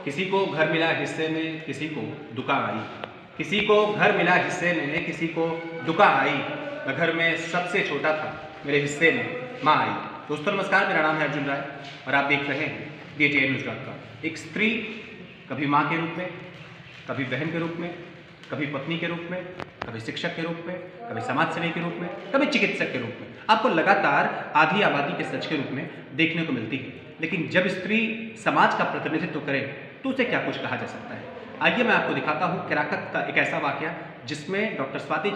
किसी को घर मिला हिस्से में, किसी को दुका आई। किसी को घर मिला हिस्से में, किसी को दुका आई। मैं घर में सबसे छोटा था, मेरे हिस्से में माँ आई। दोस्तों नमस्कार, मेरा नाम है अर्जुन राय और आप देख रहे हैं DTNews.com। एक स्त्री कभी माँ के रूप में, कभी बहन के रूप में, कभी पत्नी के रूप में, कभी शिक्षक के रूप में, कभी समाज सेवी के रूप में, कभी चिकित्सक के रूप में आपको लगातार आधी आबादी के सच के रूप में देखने को मिलती है। लेकिन जब स्त्री समाज का प्रतिनिधित्व करे तो उसे क्या कुछ कहा जा सकता है। आइए मैं आपको दिखाता हूँ केराकत का एक ऐसा वाकया जिसमें डॉक्टर स्वाति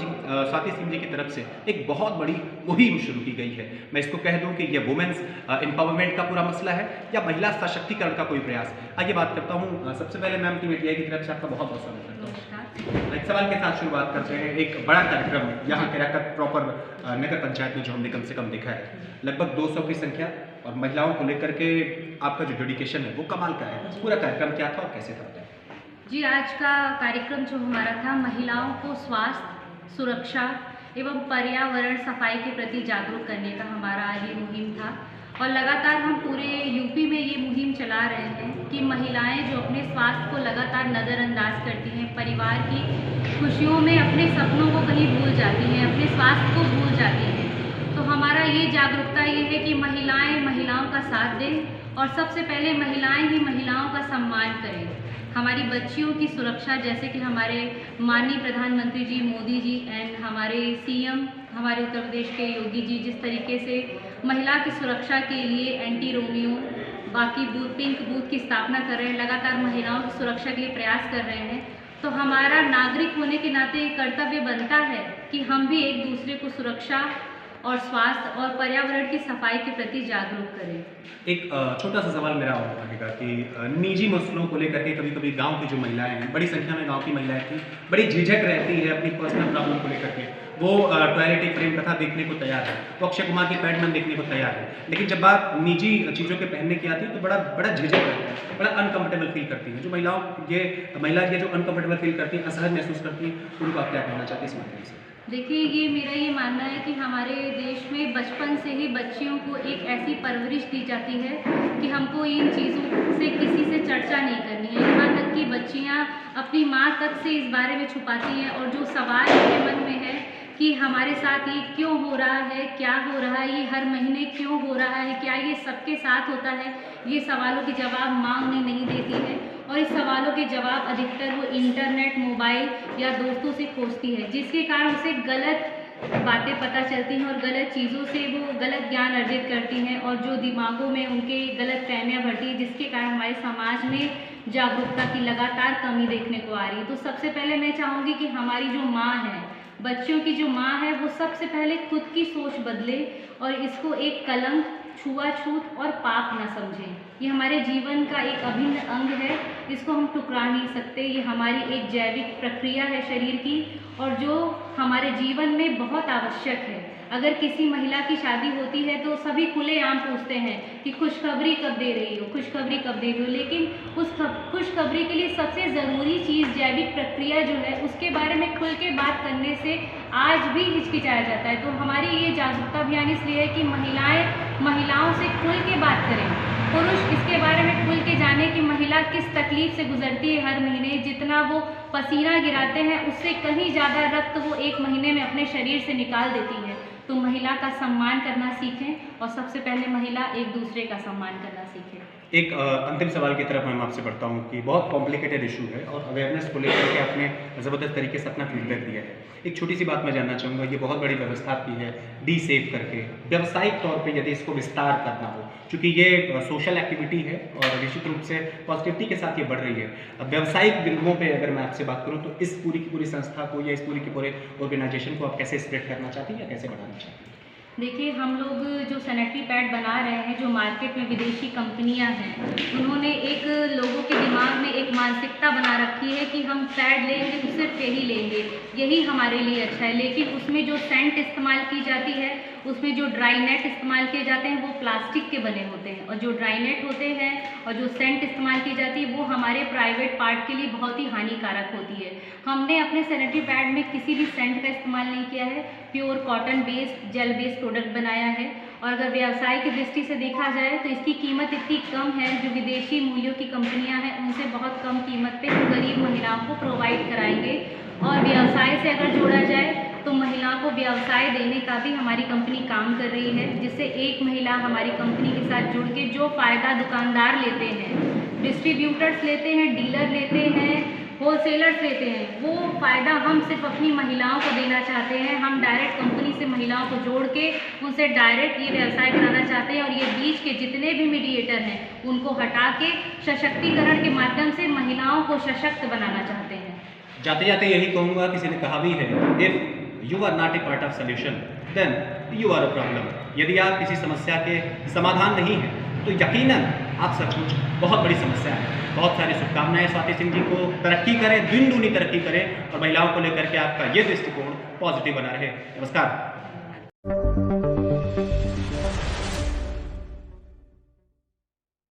सिंह जी की तरफ से एक बहुत बड़ी मुहिम शुरू की गई है। मैं इसको कह दूं कि यह वुमेन्स एम्पावरमेंट का पूरा मसला है या महिला सशक्तिकरण का कोई प्रयास। आइए बात करता हूँ। सबसे पहले मैम टीम इंडिया की तरफ से आपका बहुत बहुत स्वागत करता हूँ। एक सवाल के साथ शुरुआत करते हैं। एक बड़ा कार्यक्रम यहाँ केराकत प्रॉपर नगर पंचायत में जो हमने कम से कम देखा है, लगभग 200 की संख्या और महिलाओं को लेकर के आपका जो डेडिकेशन है वो कमाल का है। पूरा कार्यक्रम क्या था और कैसे था? जी, आज का कार्यक्रम जो हमारा था, महिलाओं को स्वास्थ्य, सुरक्षा एवं पर्यावरण सफाई के प्रति जागरूक करने का हमारा ये मुहिम था। और लगातार हम पूरे यूपी में ये मुहिम चला रहे हैं कि महिलाएं जो अपने स्वास्थ्य को लगातार नज़रअंदाज करती हैं, परिवार की खुशियों में अपने सपनों को कहीं भूल जाती हैं, अपने स्वास्थ्य को भूल जाती हैं। तो हमारा ये जागरूकता ये है कि महिलाएं महिलाओं का साथ दें और सबसे पहले महिलाएं ही महिलाओं का सम्मान करें। हमारी बच्चियों की सुरक्षा, जैसे कि हमारे माननीय प्रधानमंत्री जी मोदी जी एंड हमारे CM हमारे उत्तर प्रदेश के योगी जी जिस तरीके से महिला की सुरक्षा के लिए एंटी रोमियो बाकी पिंक बूथ की स्थापना कर रहे हैं, लगातार महिलाओं की सुरक्षा के लिए प्रयास कर रहे हैं, तो हमारा नागरिक होने के नाते कर्तव्य बनता है कि हम भी एक दूसरे को सुरक्षा और स्वास्थ्य और पर्यावरण की सफाई के प्रति जागरूक करें। एक छोटा सा सवाल मेरा और रहेगा कि निजी मसलों को लेकर के कभी कभी गांव की जो महिलाएं हैं, बड़ी संख्या में गांव की महिलाएं थी, बड़ी झिझक रहती है अपनी पर्सनल प्रॉब्लम को लेकर के। वो टॉयलेट एक प्रेम कथा देखने को तैयार है, वो अक्षय कुमार की पैडमैन देखने को तैयार है, लेकिन जब बात निजी चीज़ों के पहनने की आती है तो बड़ा झिझक रहता है, बड़ा अनकंफर्टेबल फील करती है। जो महिला ये जो अनकंफर्टेबल फील करती है, असहज महसूस करती है, उनको आप क्या कहना चाहते हैं इस मामले से? देखिए, ये मेरा ये मानना है कि हमारे देश में बचपन से ही बच्चियों को एक ऐसी परवरिश दी जाती है कि हमको इन चीज़ों से किसी से चर्चा नहीं करनी है। यहाँ तक कि बच्चियाँ अपनी माँ तक से इस बारे में छुपाती हैं और जो सवाल उनके मन में है कि हमारे साथ ये क्यों हो रहा है, क्या हो रहा है, ये हर महीने क्यों हो रहा है, क्या ये सबके साथ होता है, ये सवालों के जवाब माँ उन्हें नहीं देती है। और इस सवालों के जवाब अधिकतर वो इंटरनेट, मोबाइल या दोस्तों से खोजती है, जिसके कारण उसे गलत बातें पता चलती हैं और गलत चीज़ों से वो गलत ज्ञान अर्जित करती हैं और जो दिमागों में उनके गलत फहमियाँ भरती है, जिसके कारण हमारे समाज में जागरूकता की लगातार कमी देखने को आ रही है। तो सबसे पहले मैं चाहूँगी कि हमारी जो माँ है, बच्चों की जो माँ है, वो सबसे पहले खुद की सोच बदले और इसको एक कलंक, छुआछूत और पाप न समझें। ये हमारे जीवन का एक अभिन्न अंग है, इसको हम टुकरा नहीं सकते। ये हमारी एक जैविक प्रक्रिया है शरीर की और जो हमारे जीवन में बहुत आवश्यक है। अगर किसी महिला की शादी होती है तो सभी खुलेआम पूछते हैं कि खुशखबरी कब दे रही हो, खुशखबरी कब दे रही हो, लेकिन उस खुशखबरी के लिए सबसे ज़रूरी चीज़ जैविक प्रक्रिया जो है, उसके बारे में खुल के बात करने से आज भी हिचकिचाया जाता है। तो हमारी ये जागरूकता अभियान इसलिए है कि महिलाओं से खुल के बात करें। पुरुष इसके बारे में खुल के जाने कि महिला किस तकलीफ से गुजरती है हर महीने, जितना वो पसीना गिराते हैं उससे कहीं ज़्यादा रक्त वो एक महीने में अपने शरीर से निकाल देती है। तो महिला का सम्मान करना सीखें और सबसे पहले महिला एक दूसरे का सम्मान करना सीखें। एक अंतिम सवाल की तरफ मैं आपसे बढ़ता हूँ कि बहुत कॉम्प्लिकेटेड इशू है और अवेयरनेस को लेकर के आपने ज़बरदस्त तरीके से अपना फीडबैक दिया है। एक छोटी सी बात मैं जानना चाहूँगा, ये बहुत बड़ी व्यवस्था की है डी सेव करके, व्यावसायिक तौर पे यदि इसको विस्तार करना हो, क्योंकि ये सोशल एक्टिविटी है और निश्चित रूप से पॉजिटिविटी के साथ ये बढ़ रही है। अब व्यावसायिक बिंदुओं पे अगर मैं आपसे बात करूँ तो इस पूरी की पूरी संस्था को या इस पूरी की पूरे ऑर्गेनाइजेशन को आप कैसे स्प्रेड करना चाहती हैं या कैसे बढ़ाना चाहती हैं? देखिए, हम लोग जो सैनिटरी पैड बना रहे हैं, जो मार्केट में विदेशी कंपनियां हैं, उन्होंने एक लोगों के दिमाग में एक मानसिकता बना रखी है कि हम पैड लेंगे तो सिर्फ यही लेंगे, यही हमारे लिए अच्छा है। लेकिन उसमें जो सेंट इस्तेमाल की जाती है, उसमें जो ड्राई नेट इस्तेमाल किए जाते हैं वो प्लास्टिक के बने होते हैं और जो ड्राई नेट होते हैं और जो सेंट इस्तेमाल की जाती है वो हमारे प्राइवेट पार्ट के लिए बहुत ही हानिकारक होती है। हमने अपने सैनिटरी पैड में किसी भी सेंट का इस्तेमाल नहीं किया है, pure cotton based gel based product बनाया है और अगर व्यवसाय की दृष्टि से देखा जाए तो इसकी कीमत इतनी कम है, जो विदेशी मूल्यों की कंपनियां हैं उनसे बहुत कम कीमत पे हम गरीब महिलाओं को प्रोवाइड कराएंगे। और व्यवसाय से अगर जोड़ा जाए तो महिलाओं को व्यवसाय देने का भी हमारी कंपनी काम कर रही है, जिससे एक महिला हमारी कंपनी के साथ जुड़ के जो फ़ायदा दुकानदार लेते हैं, डिस्ट्रीब्यूटर्स लेते हैं, डीलर लेते हैं, होलसेलर्स लेते हैं, वो फ़ायदा हम सिर्फ अपनी महिलाओं को देना चाहते हैं। हम डायरेक्ट कंपनी से महिलाओं को जोड़ के उनसे डायरेक्ट ये व्यवसाय कराना चाहते हैं और ये बीच के जितने भी मीडिएटर हैं उनको हटा के सशक्तिकरण के माध्यम से महिलाओं को सशक्त बनाना चाहते हैं। जाते जाते यही कहूँगा, किसी ने कहा भी है, if you are not a part of solution then you are a problem. यदि आप किसी समस्या के समाधान नहीं हैं तो यकीनन आप सचमुच बहुत बड़ी समस्या है। बहुत सारी शुभकामनाएं स्वाति सिंह जी को, तरक्की करें, दिन दूनी तरक्की करें और महिलाओं को लेकर के आपका ये दृष्टिकोण पॉजिटिव बना रहे। नमस्कार।